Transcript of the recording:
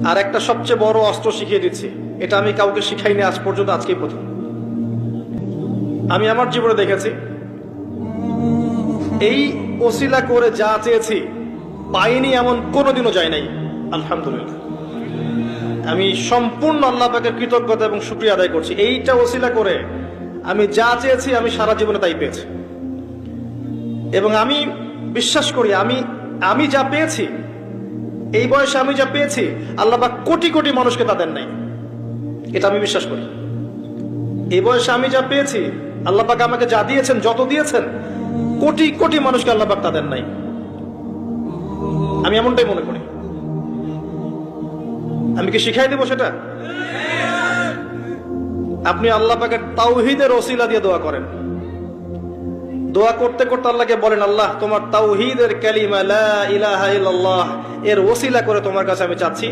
আর একটা সবচেয়ে বড় অস্ত্র শিখিয়ে দিচ্ছি, এটা আমি কাউকে শিখাইনি আজ পর্যন্ত, আজকেই প্রথম। আমি আমার জীবনে দেখেছি এই ওসিলা করে যা চেয়েছি পাইনি এমন কোনোদিনও যায় নাই, আলহামদুলিল্লাহ। আমি সম্পূর্ণ আল্লাহ পাকের কৃতজ্ঞতা এবং শুকরিয়া আদায় করছি। এইটা ওসিলা করে আমি যা চেয়েছি আমি সারা জীবনে তাই পেয়েছি। এবং আমি বিশ্বাস করি আমি যা পেয়েছি, এই বয়সে আমি যা পেয়েছি, আল্লাহ পাক কোটি কোটি মানুষকে তা দেন নাই, এটা আমি বিশ্বাস করি। এই বয়সে আমি যা পেয়েছি, আল্লাহ পাক আমাকে যা দিয়েছেন, যত দিয়েছেন, কোটি কোটি মানুষকে আল্লাহ পাক তা দেন নাই, আমি এমনটাই মনে করি। আমি কি শিখাই দেব সেটা? আপনি আল্লাহ পাকের তাওহীদের ওসিলা দিয়ে দোয়া করেন। দোয়া করতে করতে আল্লাহকে বলেন, আল্লাহ তোমার তাওহীদের কালিমা লা ইলাহা ইল্লাল্লাহ এর ওসিলা করে তোমার কাছে আমি চাচ্ছি